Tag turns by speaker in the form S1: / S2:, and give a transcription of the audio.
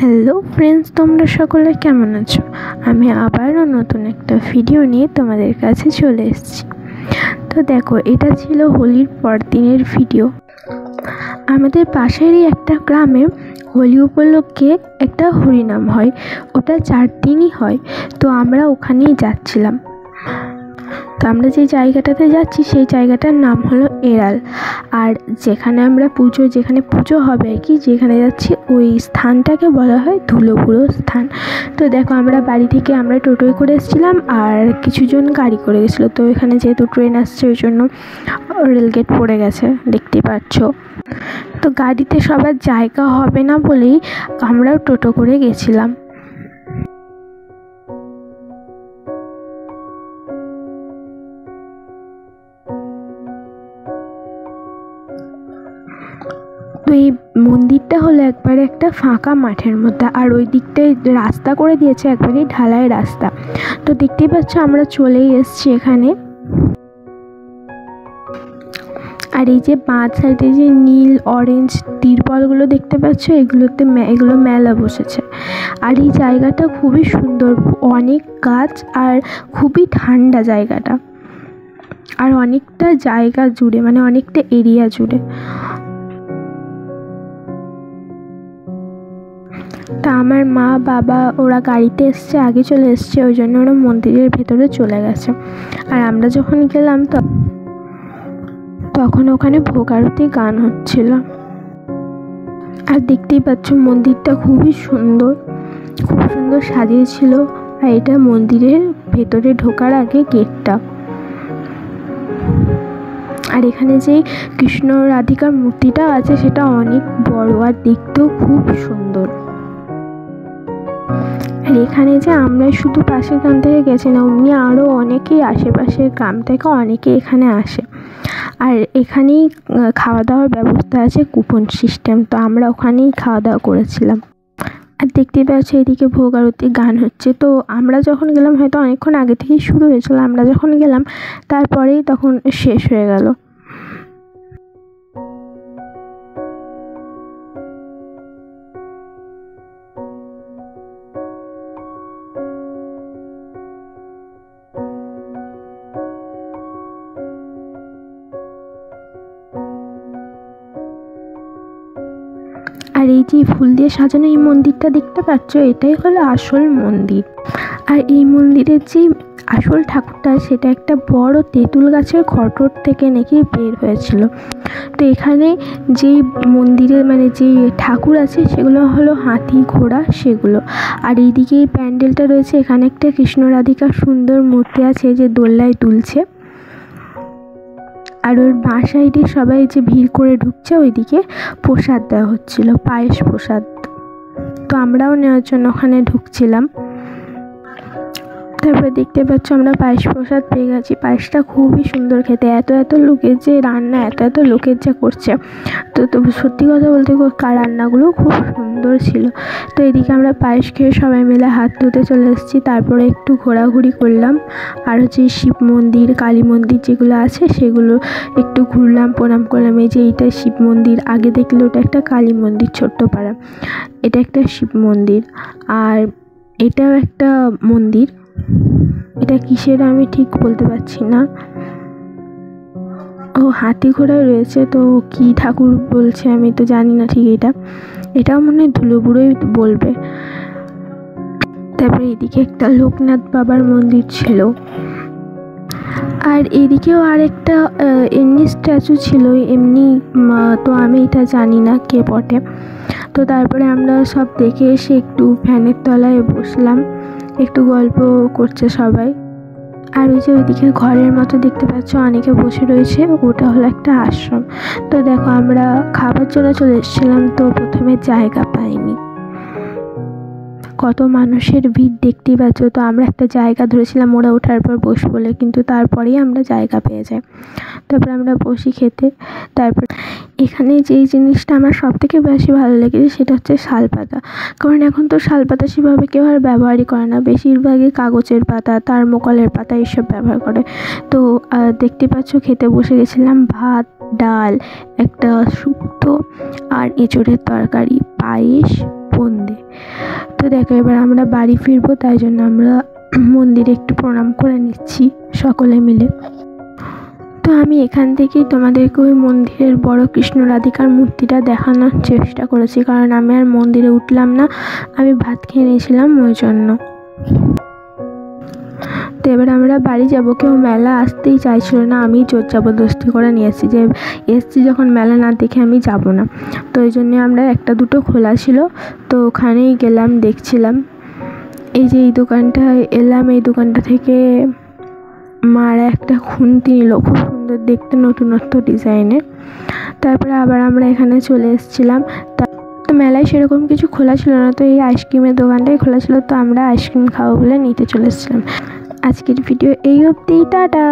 S1: Hello friends, তোমরা সকলে কেমন আছো? আমি আবারও নতুন একটা ভিডিও নিয়ে তোমাদের কাছে চলে এসেছি। তো দেখো, এটা ছিল হোলির পরদিনের ভিডিও। আমাদের পাশেরই একটা গ্রামে হোলি উপলক্ষে একটা হরিনাম হয়, ওটা 4 দিনই হয়। তো আমরা ওখানেই যাচ্ছিলাম। তো আমরা যে জায়গাটাতে যাচ্ছি সেই জায়গাটার নাম হলো এড়াল। আর যেখানে পুজো হবে আর কি, যেখানে যাচ্ছি ওই স্থানটাকে বলা হয় ধুলোপুরো স্থান। তো দেখো, আমরা বাড়ি থেকে টোটোয় করে এসেছিলাম আর কিছুজন গাড়ি করে গেছিলো। তো এখানে যেহেতু ট্রেন আসছে ওই জন্য রেলগেট পড়ে গেছে, দেখতে পাচ্ছ। তো গাড়িতে সবার জায়গা হবে না বলেই আমরাও টোটো করে গেছিলাম। তো এই মন্দিরটা হলো একবারে একটা ফাঁকা মাঠের মধ্যে, আর ওই দিকটায় রাস্তা করে দিয়েছে, একবারে ঢালাই রাস্তা। তো দেখতেই পাচ্ছ আমরা চলেই এসেছি এখানে। আর এই যে বাঁ সাইডে যে নীল অরেঞ্জ তিরপলগুলো দেখতে পাচ্ছ, এগুলো মেলা বসেছে। আর এই জায়গাটা খুবই সুন্দর, অনেক গাছ আর খুবই ঠান্ডা জায়গাটা, আর অনেকটা জায়গা জুড়ে, মানে অনেকটা এরিয়া জুড়ে। তা আমার মা বাবা ওরা গাড়িতে এসছে, আগে চলে এসছে, ওই জন্য ওরা মন্দিরের ভেতরে চলে গেছে। আর আমরা যখন গেলাম তখন ওখানে ভোগ আরতি গান হচ্ছিল। আর দেখতেই পাচ্ছ মন্দিরটা খুব সুন্দর সাজিয়েছিল। আর এটা মন্দিরের ভেতরে ঢোকার আগে গেটটা। আর এখানে যে কৃষ্ণ রাধিকার মূর্তিটা আছে সেটা অনেক বড় আর দেখতেও খুব সুন্দর। আর এখানে যে আমরা শুধু পাশের গ্রাম থেকে গেছি না, অমনি আরও অনেকেই আশেপাশের গ্রাম থেকে অনেকে এখানে আসে। আর এখানেই খাওয়া দাওয়ার ব্যবস্থা আছে, কুপন সিস্টেম। তো আমরা ওখানেই খাওয়া দাওয়া করেছিলাম। আর দেখতে পাচ্ছি এদিকে ভোগ আরতি গান হচ্ছে। তো আমরা যখন গেলাম হয়তো অনেকক্ষণ আগে থেকেই শুরু হয়েছিল, আমরা যখন গেলাম তারপরেই তখন শেষ হয়ে গেল। আর এই যে ফুল দিয়ে সাজানো এই মন্দিরটা দেখতে পাচ্ছ, এটাই হলো আসল মন্দির। আর এই মন্দিরের যে আসল ঠাকুরটা সেটা একটা বড় তেঁতুল গাছের খটর থেকে নাকি বের হয়েছিল। তো এখানে যেই মন্দিরে যে ঠাকুর আছে সেগুলো হলো হাতি ঘোড়া সেগুলো। আর এইদিকে এই প্যান্ডেলটা রয়েছে, এখানে একটা কৃষ্ণ রাধিকার সুন্দর মূর্তি আছে যে দোল্লায় দুলছে। আর ওর বাঁ সাইডে সবাই যে ভিড় করে ঢুকছে, ওইদিকে প্রসাদ দেওয়া হচ্ছিল, পায়েস প্রসাদ। তো আমরাও নেওয়ার জন্য ওখানে ঢুকছিলাম। তারপরে দেখতে পাচ্ছ আমরা পায়েস প্রসাদ পেয়ে গেছি। পায়েসটা খুবই সুন্দর খেতে, এত লোকের যে রান্না, এত লোকের যা করছে। তো সত্যি কথা বলতে রান্নাগুলো খুব সুন্দর ছিল। তো এদিকে আমরা পায়েস খেয়ে সবাই মিলে হাত ধুতে চলে এসেছি। তারপরে একটু ঘোরাঘুরি করলাম, আর হচ্ছে শিব মন্দির, কালী মন্দির যেগুলো আছে সেগুলো একটু ঘুরলাম, প্রণাম করলাম। এই যে এইটা শিব মন্দির, আগে দেখলে ওটা একটা কালী মন্দির ছোট্ট পাড়া, এটা একটা শিব মন্দির। আর এটাও একটা মন্দির, এটা কিসের আমি ঠিক বলতে পারছি না। ও হাতি ঘোড়ায় রয়েছে, তো কি ঠাকুর বলছে আমি তো জানি না ঠিক। এটাও মনে হয় ধুলোপুরোই বলবে। তারপরে এদিকে একটা লোকনাথ বাবার মন্দির ছিল। আর এদিকেও আরেকটা এমনি স্ট্যাচু ছিল, তো আমি এটা জানি না কে বটে। তো তারপরে আমরা সব দেখে এসে একটু ফ্যানের তলায় বসলাম, একটু গল্প করছে সবাই। আর ওই যে ওইদিকে ঘরের মতো দেখতে পাচ্ছ অনেকে বসে রয়েছে, ওটা হলো একটা আশ্রম। তো দেখো, আমরা খাবার জন্য চলে এসেছিলাম, তো প্রথমে জায়গা পাইনি, কত মানুষের ভিড় দেখতেই পাচ্ছ। তো আমরা একটা জায়গা ধরেছিলাম ওরা ওঠার পর বসবো বলে, কিন্তু তারপরেই আমরা জায়গা পেয়ে যাই। তারপর আমরা বসি খেতে। তারপর এখানে যেই জিনিসটা আমার সব থেকে বেশি ভালো লেগেছে সেটা হচ্ছে শালপাতা। কারণ এখন তো শালপাতা সেভাবে কেউ আর ব্যবহারই করে না, বেশিরভাগই কাগজের পাতা, থার্মোকলের পাতা এইসব ব্যবহার করে। তো দেখতে পাচ্ছ খেতে বসে গেছিলাম, ভাত, ডাল, একটা শুক্তো আর এঁচোড়ের তরকারি, পায়েস, বোঁদে। তো দেখো এবার আমরা বাড়ি ফিরবো, তাই জন্য আমরা মন্দিরে একটু প্রণাম করে নিচ্ছি সকলে মিলে। তো আমি এখান থেকেই তোমাদেরকে ওই মন্দিরের বড় কৃষ্ণ রাধিকার মূর্তিটা দেখানোর চেষ্টা করেছি, কারণ আমি আর মন্দিরে উঠলাম না, আমি ভাত খেয়ে নিয়েছিলাম ওই জন্য। তো এবার আমরা বাড়ি যাব। কেউ মেলা আসতেই চাইছিল না, আমি জোর জবরদস্তি করে নিয়ে এসেছি যে এসছি যখন মেলা না দেখে আমি যাব না। তো এই জন্যে আমরা একটা দুটো খোলা ছিল, তো ওখানেই গেলাম, দেখছিলাম। এই যে এই দোকানটায় এলাম, এই দোকানটা থেকে মারা একটা খুন্তি নিল, খুব সুন্দর দেখতে, নতুনত্ব ডিজাইনের। তারপরে আবার আমরা এখানে চলে এসেছিলাম। তো মেলায় সেরকম কিছু খোলা ছিল না, তো এই আইসক্রিমের দোকানটাই খোলা ছিল, তো আমরা আইসক্রিম খাবো বলে নিতে চলে এসেছিলাম। আজকের ভিডিও এই অবধি, টাটা।